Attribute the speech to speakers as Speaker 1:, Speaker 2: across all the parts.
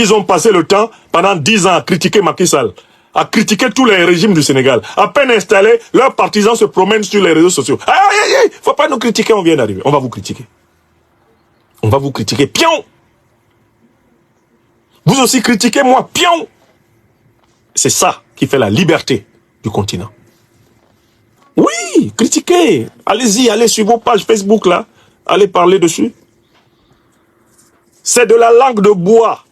Speaker 1: Ils ont passé le temps, pendant 10 ans, à critiquer Macky Sall, à critiquer tous les régimes du Sénégal. À peine installés, leurs partisans se promènent sur les réseaux sociaux. Aïe, aïe, aïe, faut pas nous critiquer, on vient d'arriver. On va vous critiquer. On va vous critiquer. Pion! Vous aussi critiquez moi, pion! C'est ça qui fait la liberté du continent. Oui, critiquez. Allez-y, allez sur vos pages Facebook, là. Allez parler dessus. C'est de la langue de bois.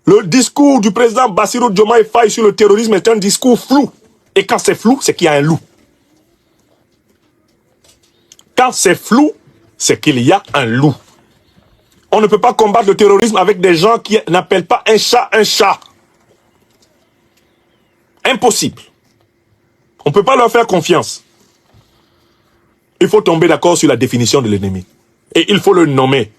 Speaker 1: Le discours du président Bassirou Diomaye Faye sur le terrorisme est un discours flou. Et quand c'est flou, c'est qu'il y a un loup. Quand c'est flou, c'est qu'il y a un loup. On ne peut pas combattre le terrorisme avec des gens qui n'appellent pas un chat un chat. Impossible. On ne peut pas leur faire confiance. Il faut tomber d'accord sur la définition de l'ennemi. Et il faut le nommer.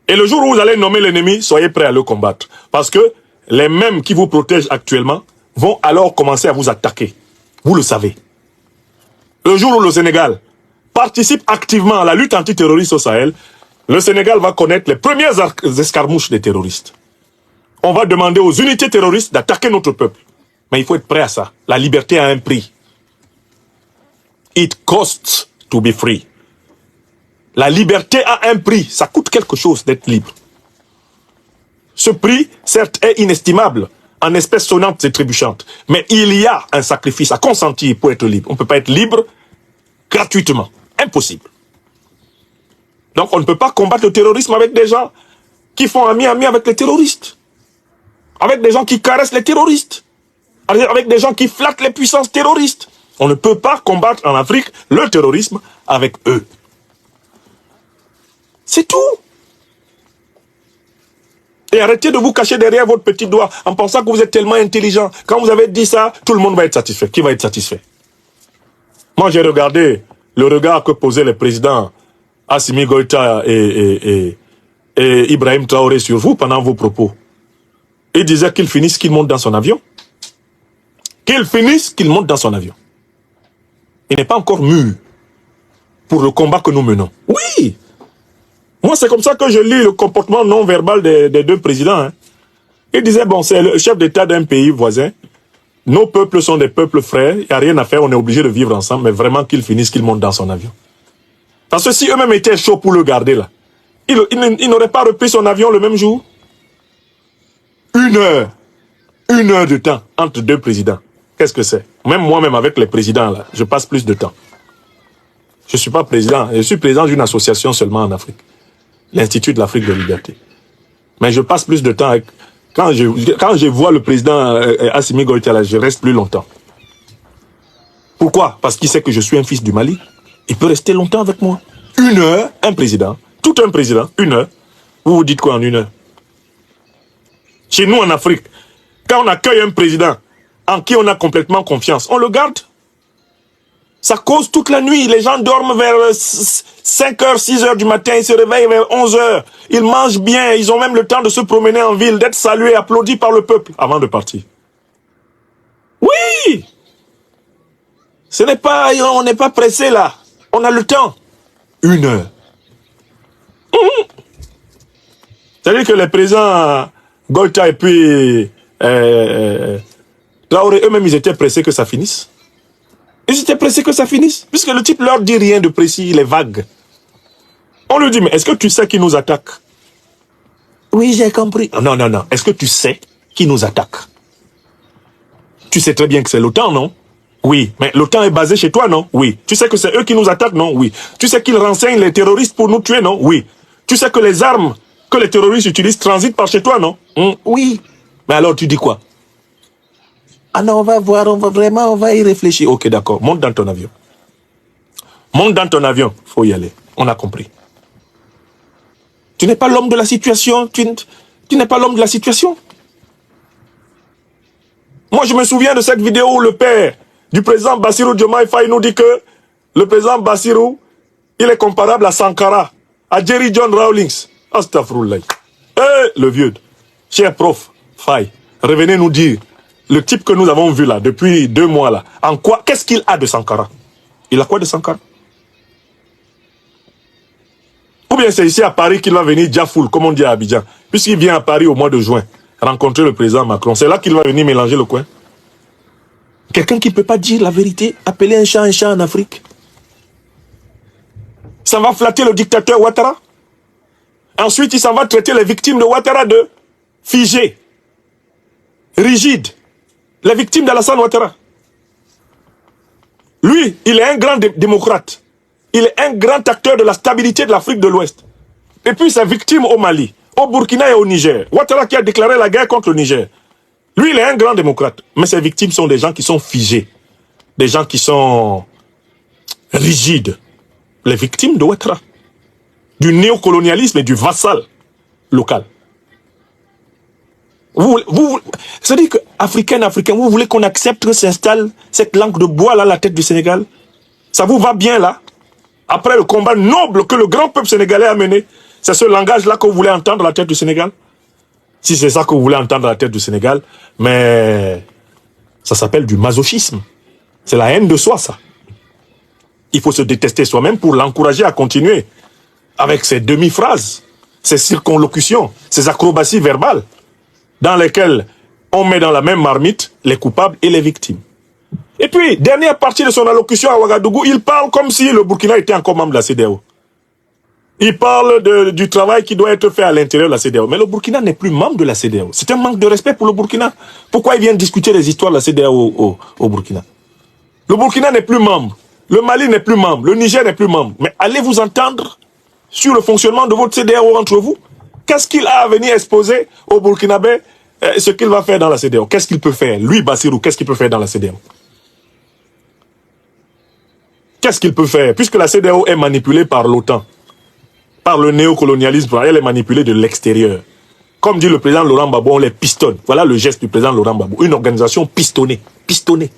Speaker 1: Et le jour où vous allez nommer l'ennemi, soyez prêts à le combattre. Parce que les mêmes qui vous protègent actuellement vont alors commencer à vous attaquer. Vous le savez. Le jour où le Sénégal participe activement à la lutte antiterroriste au Sahel, le Sénégal va connaître les premières escarmouches des terroristes. On va demander aux unités terroristes d'attaquer notre peuple. Mais il faut être prêt à ça. La liberté a un prix. It costs to be free. La liberté a un prix. Ça coûte quelque chose d'être libre. Ce prix, certes, est inestimable en espèces sonnantes et trébuchantes. Mais il y a un sacrifice à consentir pour être libre. On ne peut pas être libre gratuitement. Impossible. Donc on ne peut pas combattre le terrorisme avec des gens qui font ami avec les terroristes. Avec des gens qui caressent les terroristes. Avec des gens qui flattent les puissances terroristes. On ne peut pas combattre en Afrique le terrorisme avec eux. C'est tout. Et arrêtez de vous cacher derrière votre petit doigt en pensant que vous êtes tellement intelligent. Quand vous avez dit ça, tout le monde va être satisfait. Qui va être satisfait? Moi, j'ai regardé le regard que posaient les présidents Assimi Goïta et Ibrahim Traoré sur vous pendant vos propos. Ils disaient qu'il finisse, qu'il monte dans son avion. Qu'il finisse, qu'il monte dans son avion. Il n'est pas encore mûr pour le combat que nous menons. Oui! Moi, c'est comme ça que je lis le comportement non verbal des deux présidents. Hein. Ils disaient, bon, c'est le chef d'État d'un pays voisin. Nos peuples sont des peuples frères. Il n'y a rien à faire, on est obligé de vivre ensemble. Mais vraiment qu'il finisse, qu'il monte dans son avion. Parce que si eux-mêmes étaient chauds pour le garder, là, il n'aurait pas repris son avion le même jour. 1 heure. 1 heure de temps entre deux présidents. Qu'est-ce que c'est? Même moi-même avec les présidents, là, je passe plus de temps. Je ne suis pas président. Je suis président d'une association seulement en Afrique. L'Institut de l'Afrique de Liberté. Mais je passe plus de temps avec... Quand je vois le président Assimi Goïta, là, je reste plus longtemps. Pourquoi? Parce qu'il sait que je suis un fils du Mali. Il peut rester longtemps avec moi. 1 heure, un président. Tout un président, 1 heure. Vous vous dites quoi en 1 heure? Chez nous en Afrique, quand on accueille un président en qui on a complètement confiance, on le garde. Ça cause toute la nuit. Les gens dorment vers 5 h, 6 h du matin. Ils se réveillent vers 11 h. Ils mangent bien. Ils ont même le temps de se promener en ville, d'être salués, applaudis par le peuple avant de partir. Oui! Ce n'est pas... On n'est pas pressé là. On a le temps. 1 heure. C'est-à-dire que les présidents Goïta et puis Traoré, eux-mêmes, ils étaient pressés que ça finisse. Ils étaient pressés que ça finisse. Puisque le type leur dit rien de précis, il est vague. On lui dit, mais est-ce que tu sais qui nous attaque? Oui, j'ai compris. Non, non, non. Est-ce que tu sais qui nous attaque? Tu sais très bien que c'est l'OTAN, non? Oui. Mais l'OTAN est basé chez toi, non? Oui. Tu sais que c'est eux qui nous attaquent, non? Oui. Tu sais qu'ils renseignent les terroristes pour nous tuer, non? Oui. Tu sais que les armes que les terroristes utilisent transitent par chez toi, non? Oui. Mais alors tu dis quoi? Ah non, on va voir, on va y réfléchir. Ok, d'accord. Monte dans ton avion. Monte dans ton avion. Faut y aller. On a compris. Tu n'es pas l'homme de la situation. Tu n'es pas l'homme de la situation. Moi, je me souviens de cette vidéo où le père du président Bassirou Diomaye Faye nous dit que le président Bassirou, il est comparable à Sankara, à Jerry John Rawlings. Astaghfirullah. Le vieux, cher prof Faye, revenez nous dire, le type que nous avons vu là, depuis 2 mois là, en quoi, qu'est-ce qu'il a de Sankara? Il a quoi de Sankara? Ou bien c'est ici à Paris qu'il va venir Diafoul, comme on dit à Abidjan, puisqu'il vient à Paris au mois de juin. rencontrer le président Macron. C'est là qu'il va venir mélanger le coin. Quelqu'un qui ne peut pas dire la vérité, appeler un chat en Afrique. Ça va flatter le dictateur Ouattara. Ensuite, il s'en va traiter les victimes de Ouattara de figés, rigides. Les victimes d'Alassane Ouattara. Lui, il est un grand démocrate. Il est un grand acteur de la stabilité de l'Afrique de l'Ouest. Et puis, ses victimes au Mali, au Burkina et au Niger. Ouattara qui a déclaré la guerre contre le Niger. Lui, il est un grand démocrate. Mais ses victimes sont des gens qui sont figés. Des gens qui sont rigides. Les victimes de Ouattara. Du néocolonialisme et du vassal local. C'est-à-dire que, Africain, vous voulez qu'on accepte que s'installe cette langue de bois là à la tête du Sénégal? Ça vous va bien là? Après le combat noble que le grand peuple sénégalais a mené, c'est ce langage-là que vous voulez entendre à la tête du Sénégal? Si c'est ça que vous voulez entendre à la tête du Sénégal, mais ça s'appelle du masochisme. C'est la haine de soi, ça. Il faut se détester soi-même pour l'encourager à continuer avec ses demi-phrases, ses circonlocutions, ses acrobaties verbales, dans lesquelles on met dans la même marmite les coupables et les victimes. Et puis, dernière partie de son allocution à Ouagadougou, il parle comme si le Burkina était encore membre de la CEDEAO. Il parle du travail qui doit être fait à l'intérieur de la CEDEAO. Mais le Burkina n'est plus membre de la CEDEAO. C'est un manque de respect pour le Burkina. Pourquoi il vient discuter les histoires de la CEDEAO au Burkina? Le Burkina n'est plus membre. Le Mali n'est plus membre. Le Niger n'est plus membre. Mais allez vous entendre sur le fonctionnement de votre CEDEAO entre vous? Qu'est-ce qu'il a à venir exposer au Burkinabé ce qu'il va faire dans la CEDEAO? Qu'est-ce qu'il peut faire? Lui, Bassirou, qu'est-ce qu'il peut faire dans la CEDEAO? Qu'est-ce qu'il peut faire? Puisque la CEDEAO est manipulée par l'OTAN, par le néocolonialisme, elle est manipulée de l'extérieur. Comme dit le président Laurent Gbagbo, on les pistonne. Voilà le geste du président Laurent Gbagbo. Une organisation pistonnée. Pistonnée.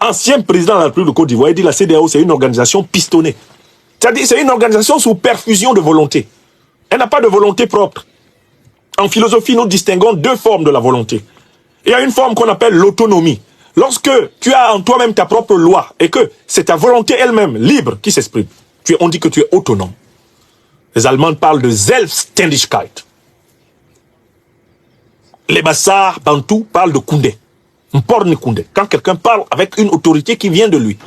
Speaker 1: Ancien président de la République de Côte d'Ivoire, il dit la CEDEAO, c'est une organisation pistonnée. C'est-à-dire c'est une organisation sous perfusion de volonté. Elle n'a pas de volonté propre. En philosophie, nous distinguons deux formes de la volonté. Il y a une forme qu'on appelle l'autonomie. Lorsque tu as en toi-même ta propre loi et que c'est ta volonté elle-même, libre, qui s'exprime, on dit que tu es autonome. Les Allemands parlent de Selbstständigkeit. Les Bassars, Bantous, parlent de Koundé. Koundé. Quand quelqu'un parle avec une autorité qui vient de lui.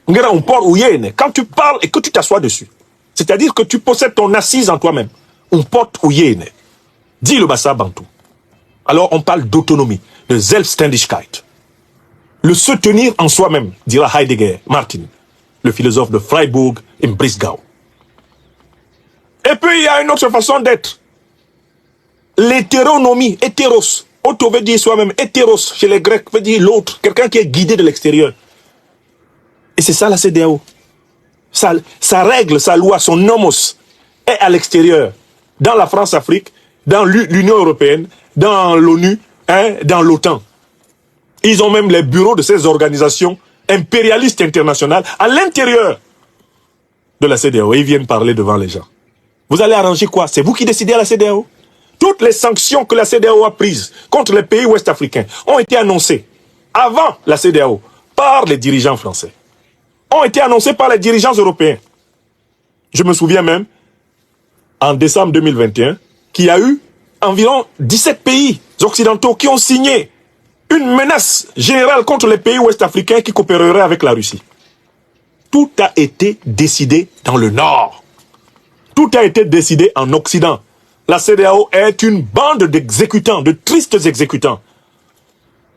Speaker 1: Quand tu parles et que tu t'assois dessus, c'est-à-dire que tu possèdes ton assise en toi-même. Dit le Bassa Bantou. Alors on parle d'autonomie, de Selbstständigkeit. Le se tenir en soi-même, dira Heidegger, Martin, le philosophe de Freiburg et Brisgau. Et puis il y a une autre façon d'être. L'hétéronomie, hétéros. Auto veut dire soi-même, hétéros chez les Grecs veut dire l'autre, quelqu'un qui est guidé de l'extérieur. Et c'est ça la CEDEAO. Sa règle, sa loi, son nomos est à l'extérieur. Dans la France-Afrique, dans l'Union européenne, dans l'ONU, dans l'OTAN. Ils ont même les bureaux de ces organisations impérialistes internationales à l'intérieur de la CEDEAO. Ils viennent parler devant les gens. Vous allez arranger quoi? C'est vous qui décidez à la CEDEAO? Toutes les sanctions que la CEDEAO a prises contre les pays ouest-africains ont été annoncées avant la CEDEAO par les dirigeants français. Ont été annoncées par les dirigeants européens. Je me souviens même, en décembre 2021, qu'il y a eu environ 17 pays occidentaux qui ont signé une menace générale contre les pays ouest-africains qui coopéreraient avec la Russie. Tout a été décidé dans le Nord. Tout a été décidé en Occident. La CEDEAO est une bande d'exécutants, de tristes exécutants.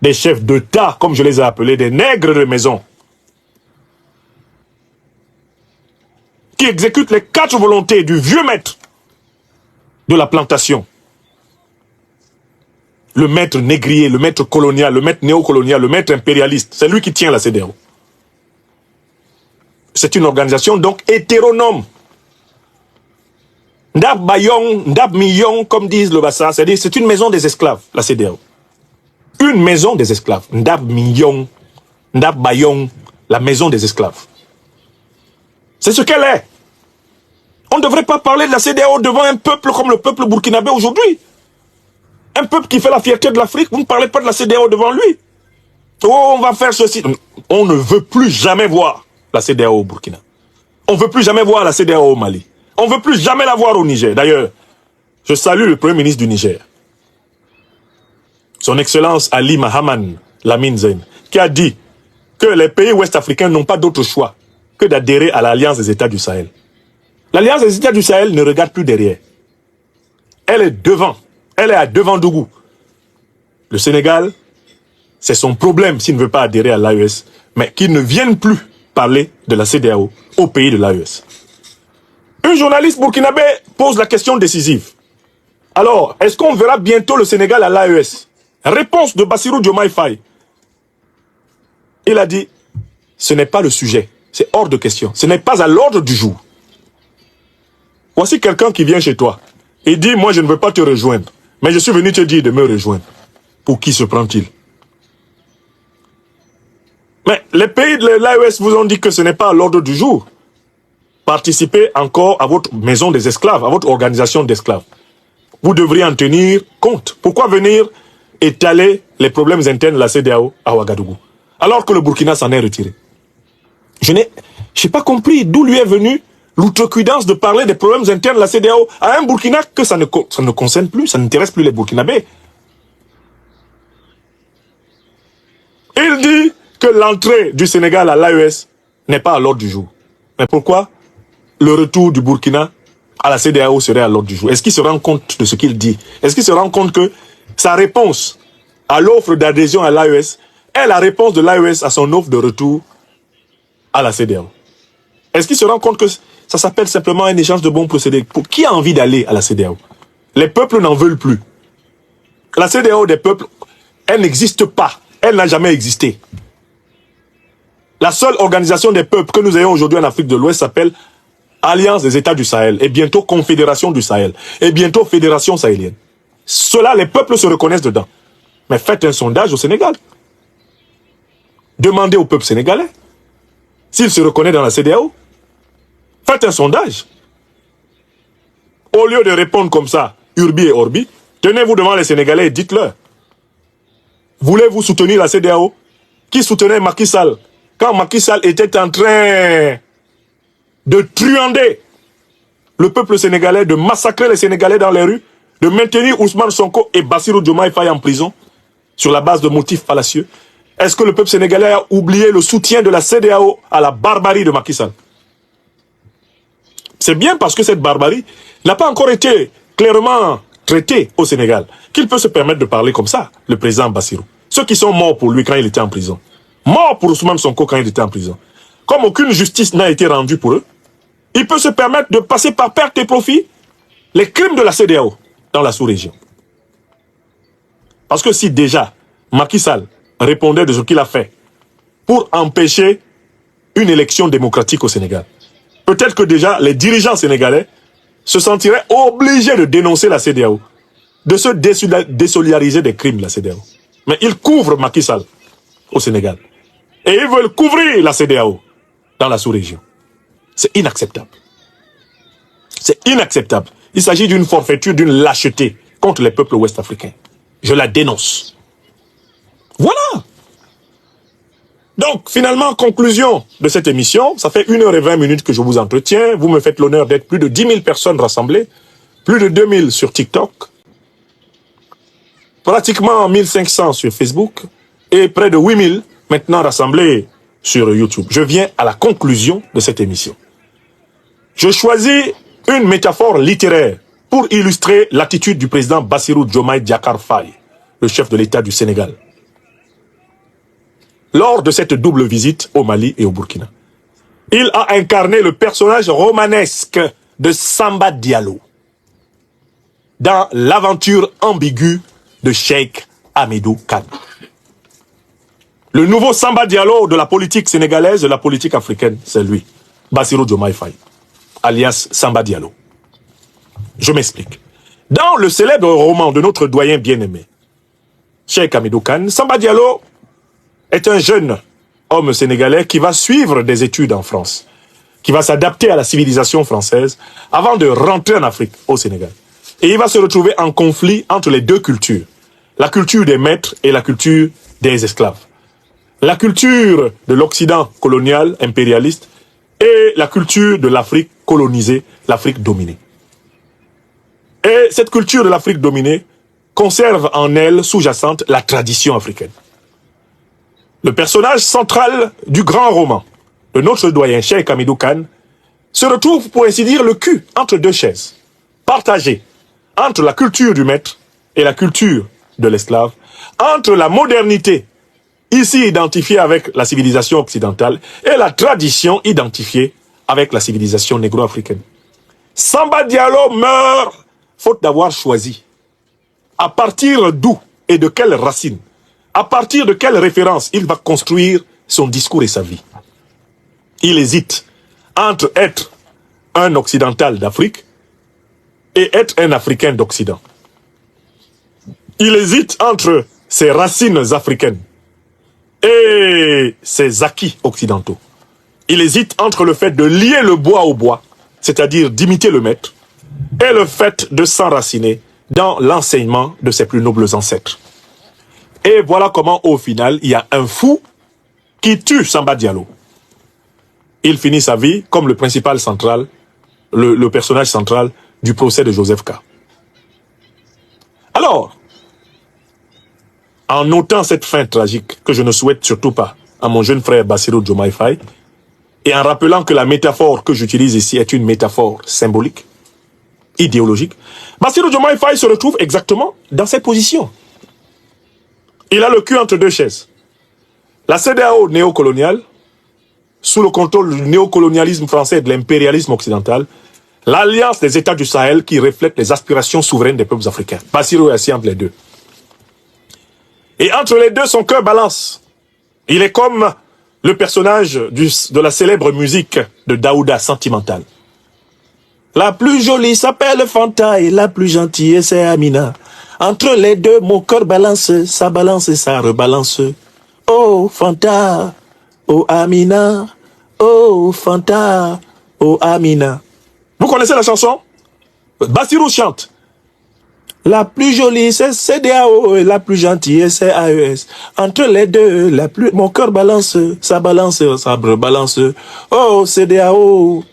Speaker 1: Des chefs d'État, comme je les ai appelés, des nègres de maison. Qui exécutent les 4 volontés du vieux maître de la plantation. Le maître négrier, le maître colonial, le maître néocolonial, le maître impérialiste. C'est lui qui tient la CEDEAO. C'est une organisation donc hétéronome. Ndab Bayong, Ndab Miyong, comme disent le Bassa, c'est-à-dire c'est une maison des esclaves, la CEDEAO. Une maison des esclaves. Ndab Miyong, Ndab Bayong, la maison des esclaves. C'est ce qu'elle est. On ne devrait pas parler de la CEDEAO devant un peuple comme le peuple burkinabé aujourd'hui. Un peuple qui fait la fierté de l'Afrique, vous ne parlez pas de la CEDEAO devant lui. Oh, on va faire ceci. On ne veut plus jamais voir la CEDEAO au Burkina. On ne veut plus jamais voir la CEDEAO au Mali. On ne veut plus jamais la voir au Niger. D'ailleurs, je salue le Premier ministre du Niger. son Excellence Ali Mahaman Lamine Zen, qui a dit que les pays ouest-africains n'ont pas d'autre choix que d'adhérer à l'Alliance des États du Sahel. L'Alliance des États du Sahel ne regarde plus derrière. Elle est devant. Elle est à devant Dougou. Le Sénégal, c'est son problème s'il ne veut pas adhérer à l'AES, mais qu'il ne vienne plus parler de la CEDEAO au pays de l'AES. Un journaliste burkinabé pose la question décisive. Alors, est-ce qu'on verra bientôt le Sénégal à l'AES? Réponse de Bassirou Diomaye Faye. Il a dit, ce n'est pas le sujet, c'est hors de question, ce n'est pas à l'ordre du jour. Voici quelqu'un qui vient chez toi et dit, moi je ne veux pas te rejoindre, mais je suis venu te dire de me rejoindre. Pour qui se prend-il? Mais les pays de l'AES vous ont dit que ce n'est pas à l'ordre du jour. Participez encore à votre maison des esclaves, à votre organisation d'esclaves. Vous devriez en tenir compte. Pourquoi venir étaler les problèmes internes de la CEDEAO à Ouagadougou, alors que le Burkina s'en est retiré? Je n'ai pas compris d'où lui est venue l'outrecuidance de parler des problèmes internes de la CEDEAO à un Burkina que ça ne concerne plus, ça n'intéresse plus les Burkinabés. Il dit que l'entrée du Sénégal à l'AES n'est pas à l'ordre du jour. Mais pourquoi le retour du Burkina à la CEDEAO serait à l'ordre du jour? Est-ce qu'il se rend compte de ce qu'il dit? Est-ce qu'il se rend compte que sa réponse à l'offre d'adhésion à l'AES est la réponse de l'AES à son offre de retour à la CEDEAO? Est-ce qu'il se rend compte que ça s'appelle simplement un échange de bons procédés? Pour qui a envie d'aller à la CEDEAO? Les peuples n'en veulent plus. La CEDEAO des peuples, elle n'existe pas. Elle n'a jamais existé. La seule organisation des peuples que nous ayons aujourd'hui en Afrique de l'Ouest s'appelle Alliance des États du Sahel, et bientôt Confédération du Sahel, et bientôt Fédération sahélienne. Cela, les peuples se reconnaissent dedans. Mais faites un sondage au Sénégal. Demandez au peuple sénégalais s'il se reconnaît dans la CEDEAO. Faites un sondage. Au lieu de répondre comme ça, Urbi et Orbi, tenez-vous devant les Sénégalais et dites-leur. Voulez-vous soutenir la CEDEAO? Qui soutenait Macky Sall quand Macky Sall était en train de truander le peuple sénégalais, de massacrer les Sénégalais dans les rues, de maintenir Ousmane Sonko et Bassirou Diomaye Faye en prison sur la base de motifs fallacieux? Est-ce que le peuple sénégalais a oublié le soutien de la CEDEAO à la barbarie de Macky Sall? C'est bien parce que cette barbarie n'a pas encore été clairement traitée au Sénégal qu'il peut se permettre de parler comme ça, le président Bassirou. Ceux qui sont morts pour lui quand il était en prison, morts pour Ousmane Sonko quand il était en prison, comme aucune justice n'a été rendue pour eux, il peut se permettre de passer par perte et profit les crimes de la CEDEAO dans la sous-région. Parce que si déjà Macky Sall répondait de ce qu'il a fait pour empêcher une élection démocratique au Sénégal, peut-être que déjà les dirigeants sénégalais se sentiraient obligés de dénoncer la CEDEAO, de se désolidariser des crimes de la CEDEAO. Mais ils couvrent Macky Sall au Sénégal. Et ils veulent couvrir la CEDEAO dans la sous-région. C'est inacceptable. C'est inacceptable. Il s'agit d'une forfaiture, d'une lâcheté contre les peuples ouest-africains. Je la dénonce. Voilà. Donc, finalement, conclusion de cette émission. Ça fait 1h20 que je vous entretiens. Vous me faites l'honneur d'être plus de 10 000 personnes rassemblées. Plus de 2000 sur TikTok. Pratiquement 1500 sur Facebook. Et près de 8000 maintenant rassemblés sur YouTube. Je viens à la conclusion de cette émission. Je choisis une métaphore littéraire pour illustrer l'attitude du président Bassirou Diomaye Diakhar Faye, le chef de l'État du Sénégal, lors de cette double visite au Mali et au Burkina. Il a incarné le personnage romanesque de Samba Diallo dans l'aventure ambiguë de Cheikh Hamidou Kane. Le nouveau Samba Diallo de la politique sénégalaise, de la politique africaine, c'est lui, Bassirou Diomaye Faye, alias Samba Diallo. Je m'explique. Dans le célèbre roman de notre doyen bien-aimé, Cheikh Hamidou Kane, Samba Diallo est un jeune homme sénégalais qui va suivre des études en France, qui va s'adapter à la civilisation française avant de rentrer en Afrique, au Sénégal. Et il va se retrouver en conflit entre les deux cultures, la culture des maîtres et la culture des esclaves. La culture de l'Occident colonial, impérialiste, et la culture de l'Afrique colonisée, l'Afrique dominée. Et cette culture de l'Afrique dominée conserve en elle sous-jacente la tradition africaine. Le personnage central du grand roman de notre doyen Cheikh Hamidou Kane se retrouve, pour ainsi dire, le cul entre deux chaises, partagé entre la culture du maître et la culture de l'esclave, entre la modernité, ici identifiée avec la civilisation occidentale, et la tradition identifiée avec la civilisation négro-africaine. Samba Diallo meurt faute d'avoir choisi. À partir d'où et de quelle racine, à partir de quelle référence il va construire son discours et sa vie. Il hésite entre être un occidental d'Afrique et être un Africain d'Occident. Il hésite entre ses racines africaines et ses acquis occidentaux. Il hésite entre le fait de lier le bois au bois, c'est-à-dire d'imiter le maître, et le fait de s'enraciner dans l'enseignement de ses plus nobles ancêtres. Et voilà comment, au final, il y a un fou qui tue Samba Diallo. Il finit sa vie comme le principal central, le personnage central du procès de Joseph K. Alors, en notant cette fin tragique, que je ne souhaite surtout pas à mon jeune frère Bassirou Diomaye Faye, et en rappelant que la métaphore que j'utilise ici est une métaphore symbolique, idéologique, Bassirou Diomaye Faye se retrouve exactement dans cette position. Il a le cul entre deux chaises. La CEDEAO néocoloniale, sous le contrôle du néocolonialisme français et de l'impérialisme occidental, l'alliance des États du Sahel qui reflète les aspirations souveraines des peuples africains. Bassirou est assis entre les deux. Et entre les deux, son cœur balance. Il est comme le personnage de la célèbre musique de Daouda, Sentimental. La plus jolie s'appelle Fanta et la plus gentille c'est Amina. Entre les deux, mon cœur balance et ça rebalance. Oh Fanta, oh Amina, oh Fanta, oh Amina. Vous connaissez la chanson? Bassirou chante. La plus jolie, c'est CEDEAO, et la plus gentille, c'est AES. Entre les deux, mon cœur balance, ça rebalance. Oh, CEDEAO,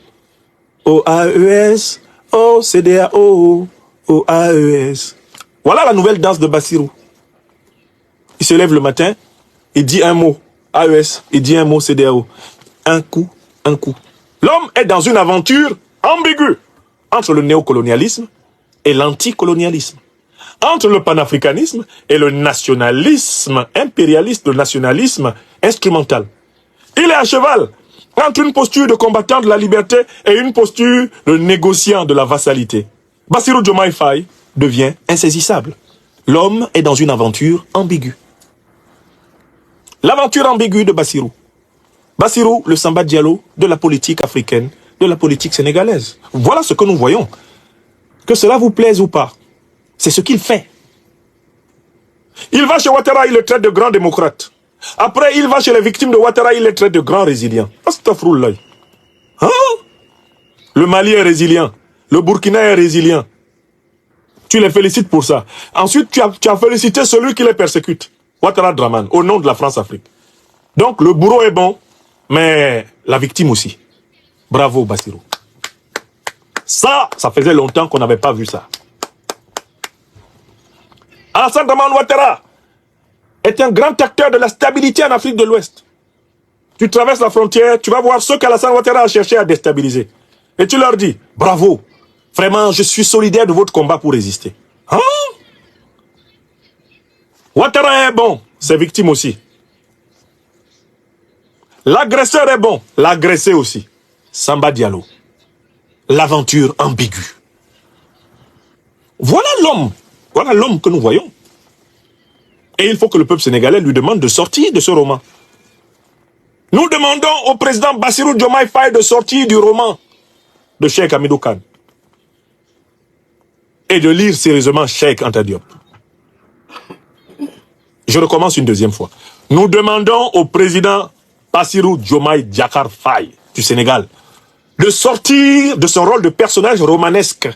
Speaker 1: oh AES, oh CEDEAO, oh AES. Voilà la nouvelle danse de Bassirou. Il se lève le matin, il dit un mot, AES, il dit un mot, CEDEAO. Un coup, un coup. L'homme est dans une aventure ambiguë entre le néocolonialisme et l'anticolonialisme, entre le panafricanisme et le nationalisme impérialiste, le nationalisme instrumental. Il est à cheval entre une posture de combattant de la liberté et une posture de négociant de la vassalité. Bassirou Diomaye Faye devient insaisissable. L'homme est dans une aventure ambiguë. L'aventure ambiguë de Bassirou. Bassirou, le Samba Diallo de la politique africaine, de la politique sénégalaise. Voilà ce que nous voyons. Que cela vous plaise ou pas, c'est ce qu'il fait. Il va chez Ouattara, il le traite de grand démocrate. Après, il va chez les victimes de Ouattara, il les traite de grands résilients. Astaghfirullah. Hein? Le Mali est résilient. Le Burkina est résilient. Tu les félicites pour ça. Ensuite, tu as félicité celui qui les persécute. Ouattara Draman, au nom de la France-Afrique. Donc, le bourreau est bon, mais la victime aussi. Bravo, Bassirou. Ça faisait longtemps qu'on n'avait pas vu ça. Alassane Dramane Ouattara est un grand acteur de la stabilité en Afrique de l'Ouest. Tu traverses la frontière, tu vas voir ceux qu'Alassane Ouattara a cherché à déstabiliser. Et tu leur dis, bravo, vraiment, je suis solidaire de votre combat pour résister. Hein? Ouattara est bon, ses victimes aussi. L'agresseur est bon, l'agressé aussi. Samba Diallo. L'aventure ambiguë. Voilà l'homme que nous voyons. Et il faut que le peuple sénégalais lui demande de sortir de ce roman. Nous demandons au président Bassirou Diomaye Faye de sortir du roman de Cheikh Hamidou Kane et de lire sérieusement Cheikh Anta Diop. Je recommence une deuxième fois. Nous demandons au président Bassirou Diomaye Diakhar Faye du Sénégal de sortir de son rôle de personnage romanesque,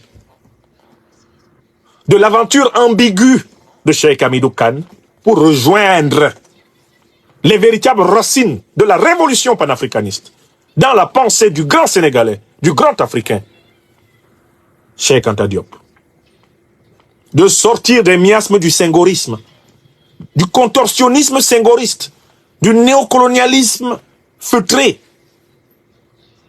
Speaker 1: de l'aventure ambiguë de Cheikh Hamidou Kane pour rejoindre les véritables racines de la révolution panafricaniste dans la pensée du grand Sénégalais, du grand Africain, Cheikh Anta Diop. de sortir des miasmes du sengorisme, du contorsionnisme sengoriste, du néocolonialisme feutré,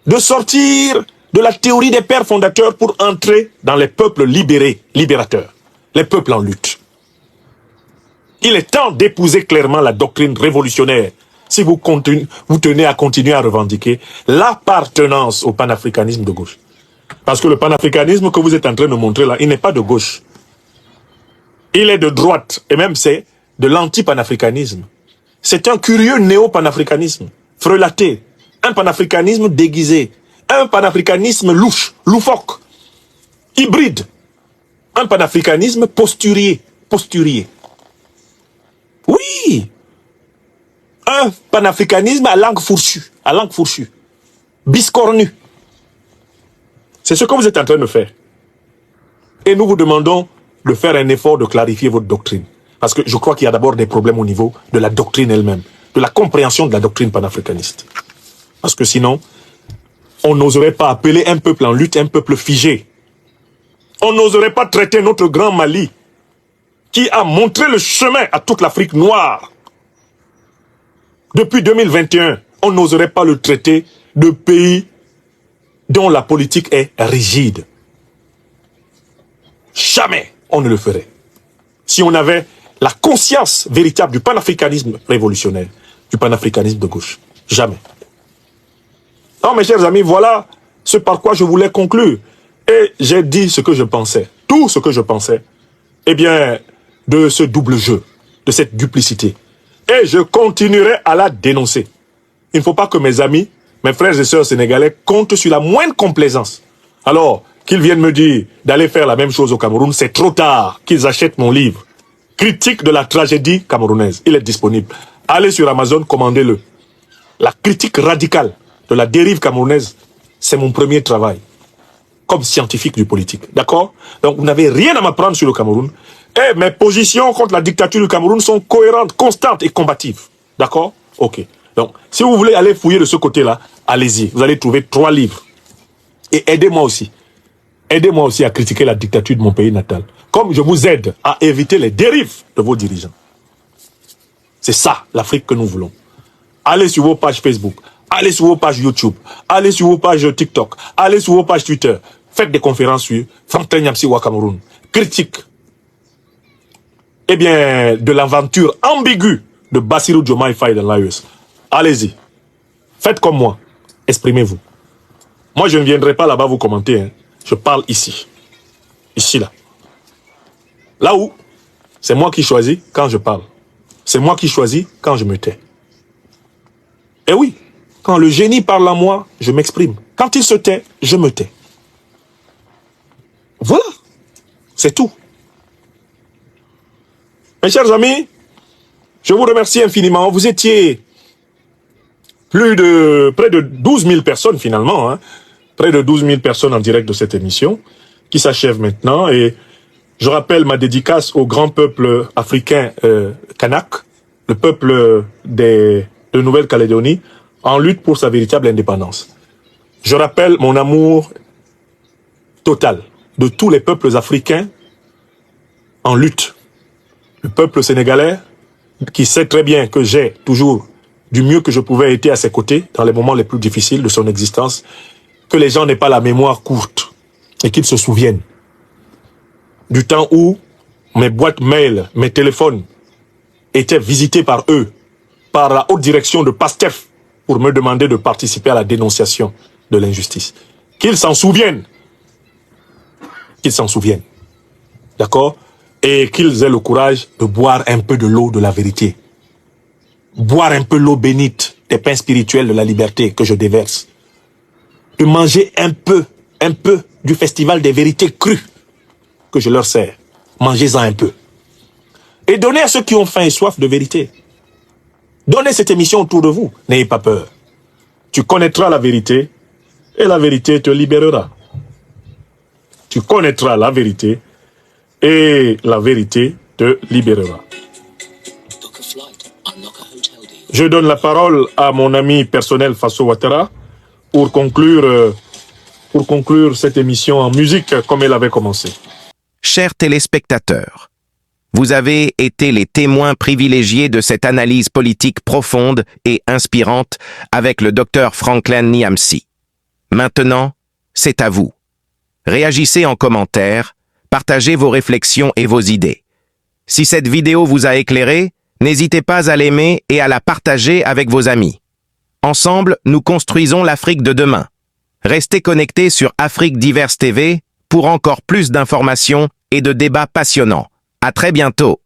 Speaker 1: de sortir de la théorie des pères fondateurs pour entrer dans les peuples libérés, libérateurs, les peuples en lutte. Il est temps d'épouser clairement la doctrine révolutionnaire si vous tenez à continuer à revendiquer l'appartenance au panafricanisme de gauche. Parce que le panafricanisme que vous êtes en train de montrer là, il n'est pas de gauche. Il est de droite, et même c'est de l'anti-panafricanisme. C'est un curieux néo-panafricanisme, frelaté, un panafricanisme déguisé, un panafricanisme louche, loufoque, hybride, un panafricanisme posturier. Oui, un panafricanisme à langue fourchue, biscornu. C'est ce que vous êtes en train de faire. Et nous vous demandons de faire un effort de clarifier votre doctrine. Parce que je crois qu'il y a d'abord des problèmes au niveau de la doctrine elle-même, de la compréhension de la doctrine panafricaniste. Parce que sinon, on n'oserait pas appeler un peuple en lutte un peuple figé. On n'oserait pas traiter notre grand Mali, qui a montré le chemin à toute l'Afrique noire. Depuis 2021, on n'oserait pas le traiter de pays dont la politique est rigide. Jamais on ne le ferait. Si on avait la conscience véritable du panafricanisme révolutionnaire, du panafricanisme de gauche. Jamais. Non, mes chers amis, voilà ce par quoi je voulais conclure. Et j'ai dit ce que je pensais. Tout ce que je pensais. Eh bien, de ce double jeu, de cette duplicité. Et je continuerai à la dénoncer. Il ne faut pas que mes amis, mes frères et sœurs sénégalais comptent sur la moindre complaisance. Alors, qu'ils viennent me dire d'aller faire la même chose au Cameroun, c'est trop tard qu'ils achètent mon livre. Critique de la tragédie camerounaise. Il est disponible. Allez sur Amazon, commandez-le. La critique radicale de la dérive camerounaise, c'est mon premier travail. Comme scientifique du politique. D'accord? Donc, vous n'avez rien à m'apprendre sur le Cameroun. Et mes positions contre la dictature du Cameroun sont cohérentes, constantes et combatives. D'accord? Ok. Donc, si vous voulez aller fouiller de ce côté-là, allez-y. Vous allez trouver 3 livres. Et aidez-moi aussi. Aidez-moi aussi à critiquer la dictature de mon pays natal. Comme je vous aide à éviter les dérives de vos dirigeants. C'est ça, l'Afrique que nous voulons. Allez sur vos pages Facebook. Allez sur vos pages YouTube. Allez sur vos pages TikTok. Allez sur vos pages Twitter. Faites des conférences sur Franklin Nyamsiwa Cameroun. Critique. Eh bien, de l'aventure ambiguë de Bassirou Diomaye Faye dans l'AES. Allez-y. Faites comme moi. Exprimez-vous. Moi, je ne viendrai pas là-bas vous commenter. Hein. Je parle ici. Ici, là. Là où, c'est moi qui choisis quand je parle. C'est moi qui choisis quand je me tais. Et oui, quand le génie parle à moi, je m'exprime. Quand il se tait, je me tais. Voilà. C'est tout. Mes chers amis, je vous remercie infiniment. Vous étiez près de 12 000 personnes finalement. Hein. Près de 12 000 personnes en direct de cette émission qui s'achève maintenant. Et je rappelle ma dédicace au grand peuple africain kanak, le peuple de Nouvelle-Calédonie, en lutte pour sa véritable indépendance. Je rappelle mon amour total de tous les peuples africains en lutte. Le peuple sénégalais, qui sait très bien que j'ai toujours, du mieux que je pouvais, été à ses côtés dans les moments les plus difficiles de son existence, que les gens n'aient pas la mémoire courte et qu'ils se souviennent du temps où mes boîtes mail, mes téléphones étaient visités par eux, par la haute direction de PASTEF, pour me demander de participer à la dénonciation de l'injustice. Qu'ils s'en souviennent. Qu'ils s'en souviennent. D'accord? Et qu'ils aient le courage de boire un peu de l'eau de la vérité. Boire un peu l'eau bénite des pains spirituels de la liberté que je déverse. De manger un peu du festival des vérités crues que je leur sers. Mangez-en un peu. Et donnez à ceux qui ont faim et soif de vérité. Donnez cette émission autour de vous. N'ayez pas peur. Tu connaîtras la vérité et la vérité te libérera. Tu connaîtras la vérité et la vérité te libérera. Je donne la parole à mon ami personnel Faso Ouattara pour conclure cette émission en musique comme elle avait commencé.
Speaker 2: Chers téléspectateurs, vous avez été les témoins privilégiés de cette analyse politique profonde et inspirante avec le Dr Franklin Nyamsi. Maintenant, c'est à vous. Réagissez en commentaire, partagez vos réflexions et vos idées. Si cette vidéo vous a éclairé, n'hésitez pas à l'aimer et à la partager avec vos amis. Ensemble, nous construisons l'Afrique de demain. Restez connectés sur Afrique Diverse TV pour encore plus d'informations et de débats passionnants. À très bientôt.